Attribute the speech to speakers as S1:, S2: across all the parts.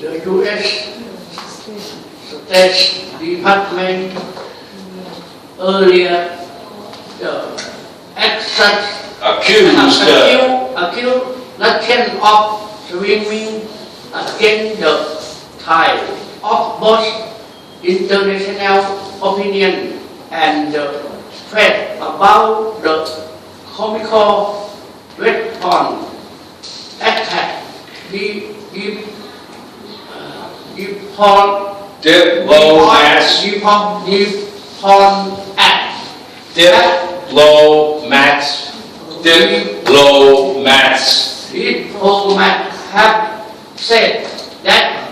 S1: The U.S. State Department earlier accused Russian of swimming against the tide of both international opinion and the threat about the chemical weapon attack. Diplomats have said that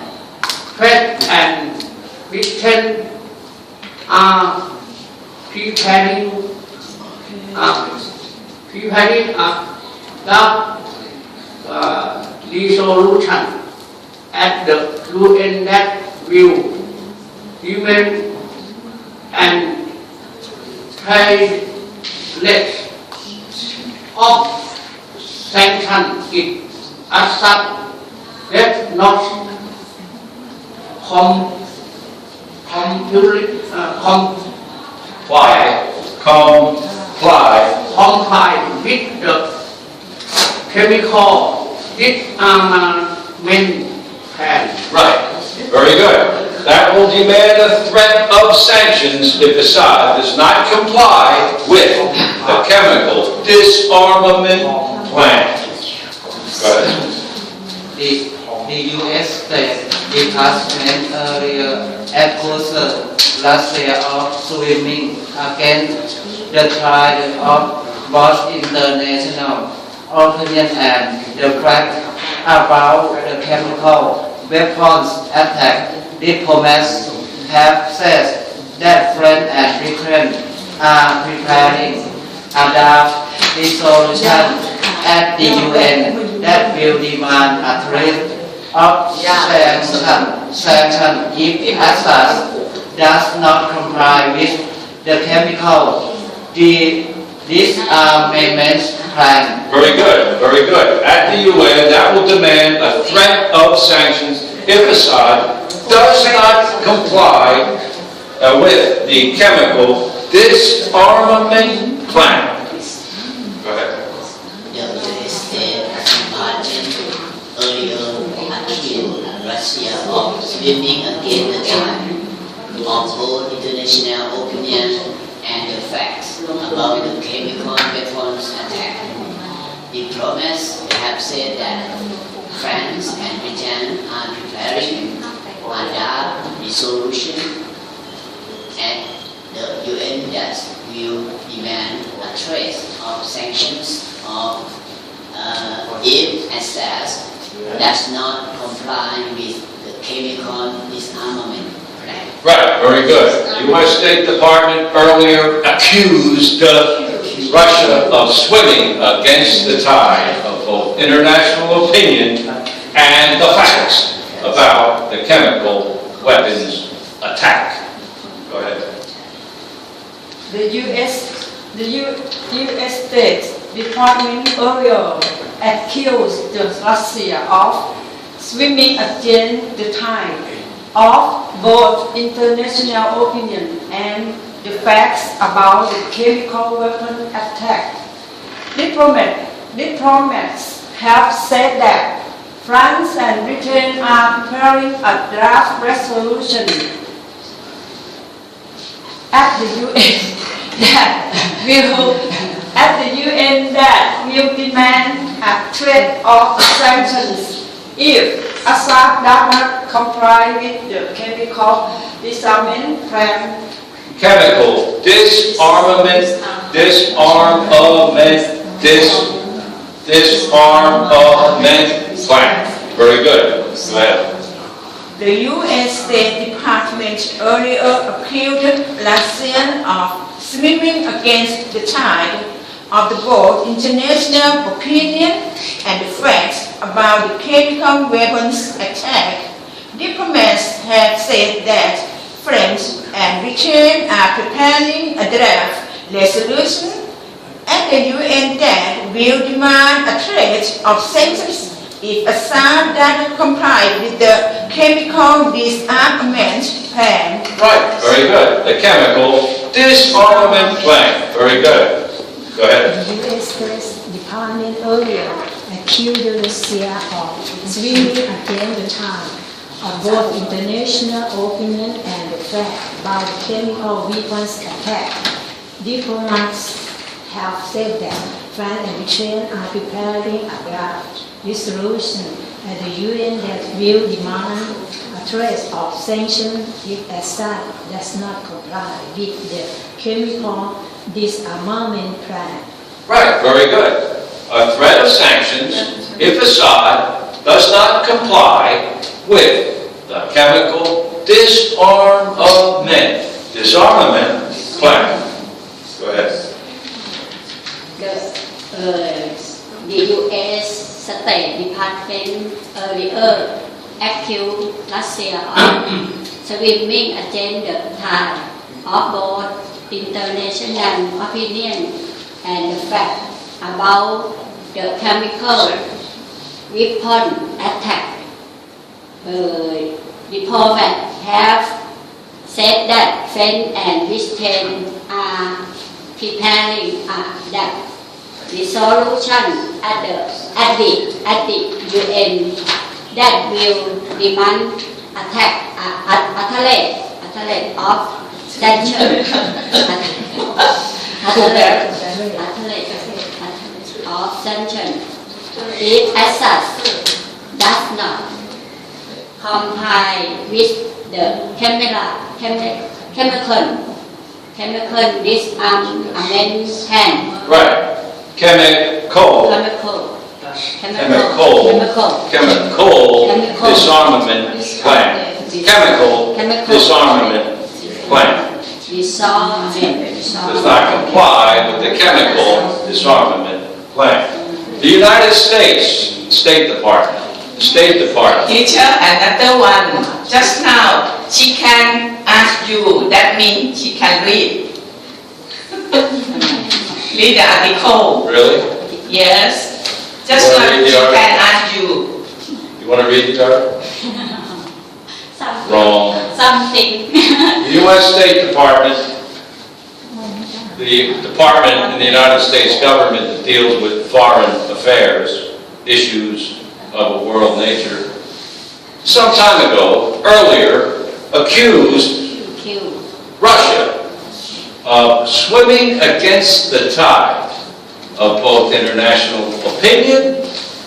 S1: France and Britain are preparing resolution at the UN that will remain and less of sanctions it as such that not comply with the chemical disarmament plan.
S2: Right. Very good. That will demand a threat of sanctions if Assad does not comply with the chemical disarmament plan. Go ahead.
S3: The U.S. State Department earlier accused Russia of swimming against the tide of both international opinion and the threat about the chemical weapons attack. Diplomats have said that France and Britain are preparing a draft resolution at the UN that will demand a threat of sanctions if Assad does not comply with the chemical disarmament plan.
S2: Very good, very good. At the UN, that will demand a threat of sanctions if Assad does not comply with the chemical disarmament plan. Go ahead.
S4: The U.S. State Department earlier accused Russia of swimming against the tide of both international opinion and the facts about the chemical weapons attack. Diplomats have said that France and Britain are preparing a draft resolution at the UN that will demand a trace of sanctions if Assad does not comply with the chemical disarmament plan.
S2: Right, very good. The U.S. State Department earlier accused Russia of swimming against the tide of both international opinion and the facts about the chemical weapons attack. Go ahead.
S5: The U.S. State Department earlier accused Russia of swimming against the tide of both international opinion and the facts about the chemical weapon attack. Diplomats have said that France and Britain are preparing a draft resolution at the UN that will demand a threat of sanctions if Assad does not comply with the chemical disarmament plan.
S2: Chemical disarmament plan. Very good. Go ahead.
S5: The U.S. State Department earlier accused Russia of swimming against the tide of both international opinion and the facts about the chemical weapons attack. Diplomats have said that France and Britain are preparing a draft resolution at the UN that will demand a threat of sanctions if Assad doesn't comply with the chemical disarmament plan.
S2: Right, very good. The chemical disarmament plan. Very good. Go ahead.
S6: The U.S. State Department earlier accused Russia of swimming against the tide of both international opinion and the fact about the chemical weapons attack. Diplomats have said that France and Britain are preparing a draft resolution at the UN that will demand a threat of sanctions if Assad does not comply with the chemical disarmament plan.
S2: Right, very good. A threat of sanctions if Assad does not comply with the chemical disarmament plan. Go ahead.
S7: The U.S. State Department earlier accused Russia of swimming against the tide of both international opinion and the fact about the chemical weapon attack. Diplomats have said that France and Britain are preparing that resolution at the UN that will demand a threat of sanctions if Assad does not comply with the chemical disarmament plan.
S2: Right. Chemical disarmament plan. Chemical disarmament plan. Does not comply with the chemical disarmament plan. The United States State Department.
S8: Teacher, another one. Just now, she can ask you. That means she can read. Read the article.
S2: Really?
S8: Yes. Just now, she can ask you.
S2: You want to read the article? Wrong.
S7: Something.
S2: The U.S. State Department, the department in the United States government that deals with foreign affairs, issues of a world nature, some time ago, earlier, accused Russia of swimming against the tide of both international opinion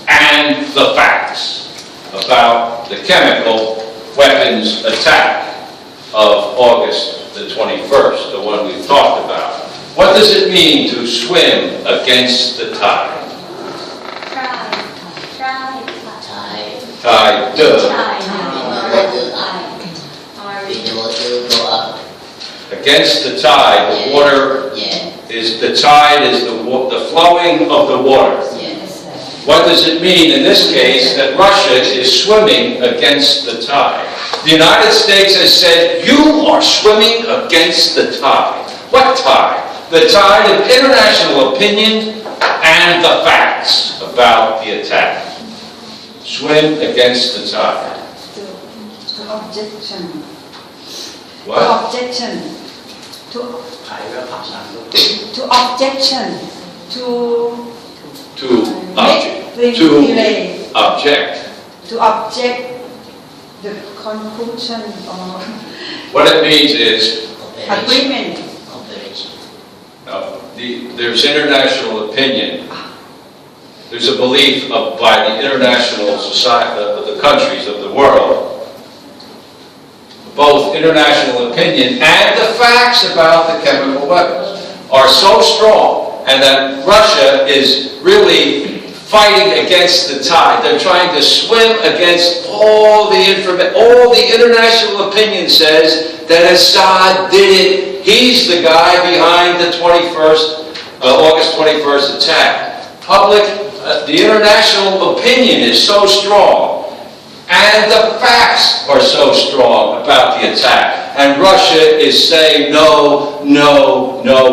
S2: and the facts about the chemical weapons attack of August the 21st, the one we've talked about. What does it mean to swim against the tide? Tide.
S4: When the water go up.
S2: Against the tide, the water is the tide is the flowing of the water.
S4: Yes.
S2: What does it mean in this case that Russia is swimming against the tide? The United States has said, you are swimming against the tide. What tide? The tide of international opinion and the facts about the attack. Swim against the tide.
S9: To objection.
S2: What?
S9: Objection. To objection.
S2: To object.
S9: Make
S2: To
S9: delay.
S2: object.
S9: To object the conclusion or
S2: What it means is,
S9: agreement.
S2: there's international opinion. There's a belief by the international society, the countries of the world, both international opinion and the facts about the chemical weapons are so strong, and that Russia is really fighting against the tide. They're trying to swim against all the information. All the international opinion says that Assad did it. He's the guy behind the August 21st attack. The international opinion is so strong, and the facts are so strong about the attack. And Russia is saying, no,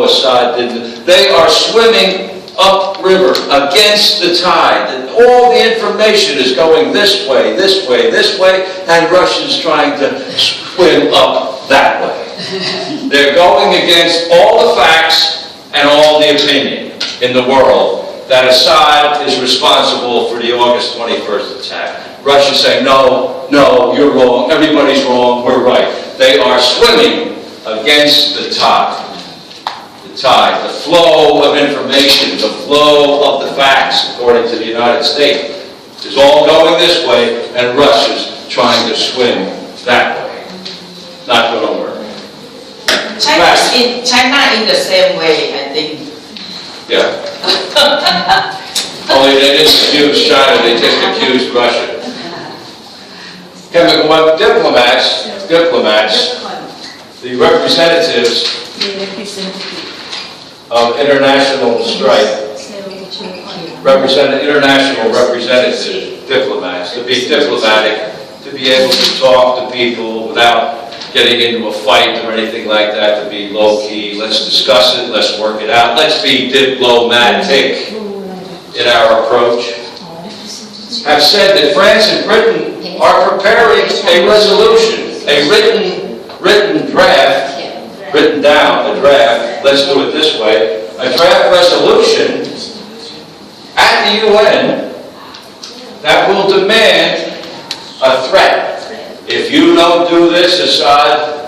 S2: Assad didn't. They are swimming upriver against the tide. And all the information is going this way, this way, this way, and Russia's trying to swim up that way. They're going against all the facts and all the opinion in the world that Assad is responsible for the August 21st attack. Russia's saying, no, you're wrong, everybody's wrong, we're right. They are swimming against the tide. The flow of information, the flow of the facts, according to the United States, is all going this way, and Russia's trying to swim that way. Not going to work.
S8: China in the same way, I think.
S2: Yeah. Only they didn't accuse China, they just accused Russia. Chemical weapon diplomats, the representatives of international strife, international representative diplomats, to be diplomatic, to be able to talk to people without getting into a fight or anything like that, to be low-key. Let's discuss it, let's work it out, let's be diplomatic in our approach. Have said that France and Britain are preparing a resolution, a written draft, written down, a draft, let's do it this way, a draft resolution at the UN that will demand a threat. If you don't do this, Assad,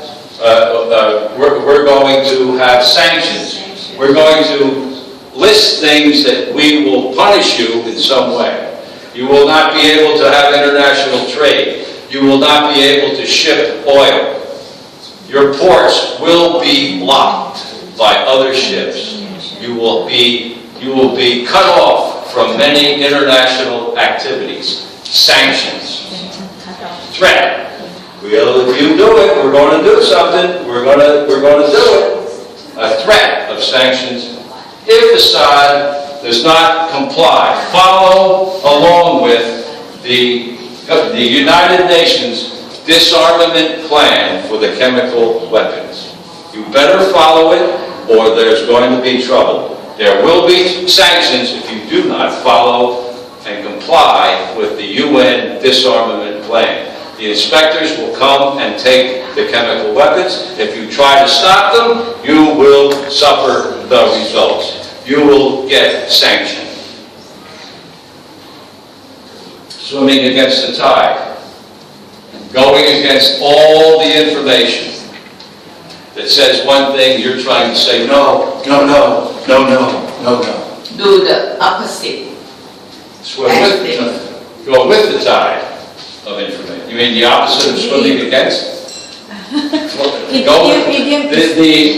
S2: we're going to have sanctions. We're going to list things that we will punish you in some way. You will not be able to have international trade. You will not be able to ship oil. Your ports will be blocked by other ships. You will be cut off from many international activities. Sanctions. Threat. Well, if you do it, we're going to do something. We're going to do it. A threat of sanctions. If Assad does not comply, follow along with the United Nations disarmament plan for the chemical weapons. You better follow it, or there's going to be trouble. There will be sanctions if you do not follow and comply with the UN disarmament plan. The inspectors will come and take the chemical weapons. If you try to stop them, you will suffer the results. You will get sanctioned. Swimming against the tide. Going against all the information that says one thing, you're trying to say no.
S8: Do the opposite.
S2: Go with the tide of information. You mean the opposite of swimming against? The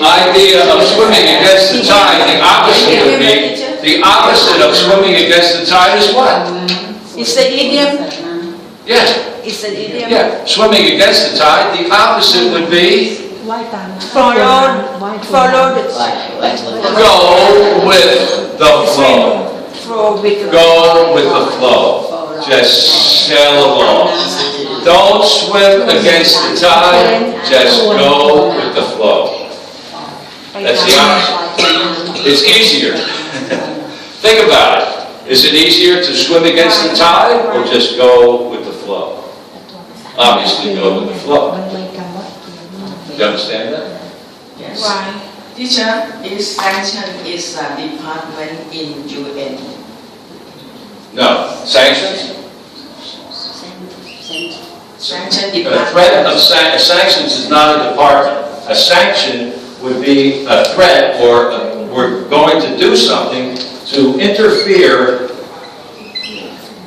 S2: idea of swimming against the tide, the opposite would be, the opposite of swimming against the tide is what?
S5: It's the idiom.
S2: Yeah.
S5: It's an idiom.
S2: Yeah. Swimming against the tide, the opposite would be
S5: Follow the
S2: go with the flow. Go with the flow. Just sail along. Don't swim against the tide. Just go with the flow. That's the opposite. It's easier. Think about it. Is it easier to swim against the tide or just go with the flow? Obviously, go with the flow. Do you understand that?
S8: Yes.
S5: Why?
S8: Teacher, is sanction is a department in UN.
S2: No. Sanctions?
S8: Sanction
S2: A
S8: department.
S2: threat of sanctions is not a department. A sanction would be a threat or we're going to do something to interfere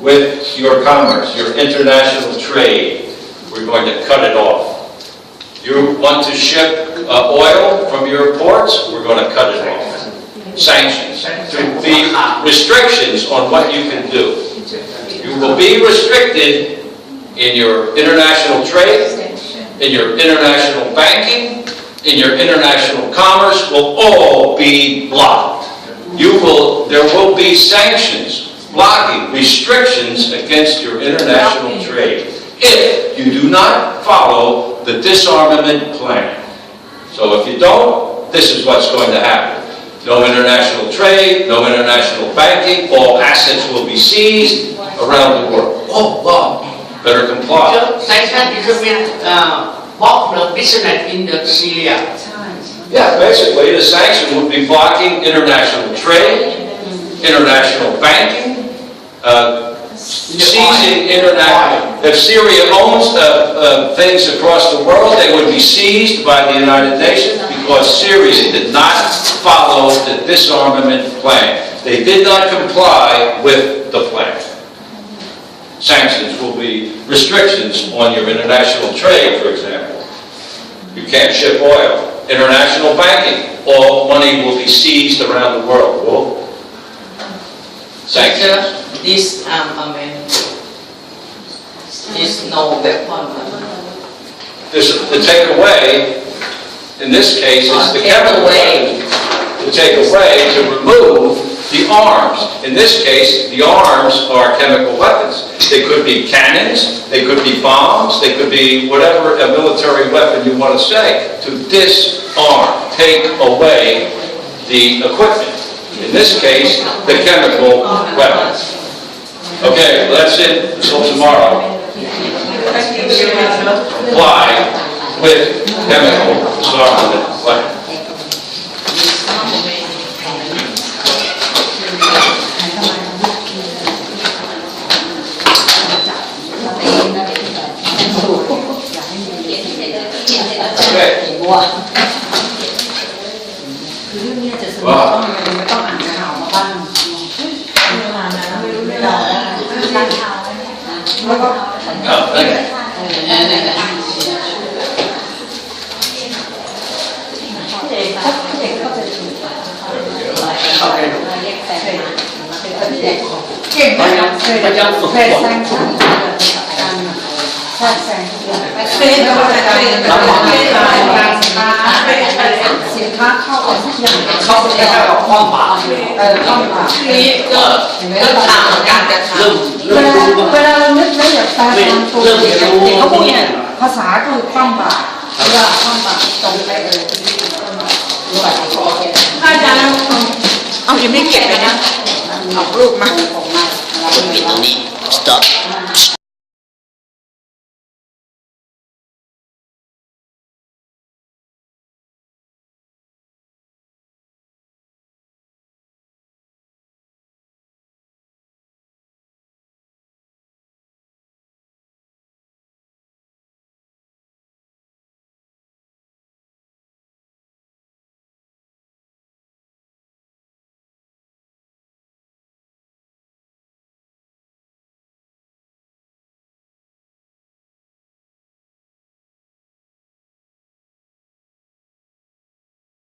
S2: with your commerce, your international trade. We're going to cut it off. You want to ship oil from your ports? We're going to cut it off. Sanctions. To be restrictions on what you can do. You will be restricted in your international trade, in your international banking, in your international commerce will all be blocked. There will be sanctions, blocking, restrictions against your international trade if you do not follow the disarmament plan. So if you don't, this is what's going to happen. No international trade, no international banking, all assets will be seized around the world.
S1: Oh, wow.
S2: Better comply.
S1: So, sanction is mean block the business in the Syria.
S2: Yeah, basically the sanction would be blocking international trade, international banking, seizing international. If Syria owns things across the world, they would be seized by the United Nations because Syria did not follow the disarmament plan. They did not comply with the plan. Sanctions will be restrictions on your international trade, for example. You can't ship oil. International banking, all money will be seized around the world. Well, sanctions.
S8: Disarmament is no weapon.
S2: The takeaway, in this case, is the chemical weapon. To take away, to remove the arms. In this case, the arms are chemical weapons. They could be cannons, they could be bombs, they could be whatever a military weapon you want to say. To disarm, take away the equipment. In this case, the chemical weapons. Okay, that's it until tomorrow. Comply with chemical disarmament plan. Okay. Wow.
S9: ต้องอ่านข่าวมาบ้างแล้วก็
S2: Oh, thank you.
S9: เด็กก็จะถูก เก่งมากเคยแซงชั่นแซงสินค้าเข้าออกทุกอย่างเข้าไปได้ออกข้อปากข้อปาก
S8: นี่ก็ทำการจะทำ
S9: เวลาเรานึกแล้วอยากแปลตามตัวเด็กเขาพูดเนี่ยภาษาคือคว่ำบาตรเวลาคว่ำบาตรตรงไปเลย
S5: อาจารย์เอายังไม่เก็บเลยนะออกรูปมา
S4: ปิดตรงนี้ stop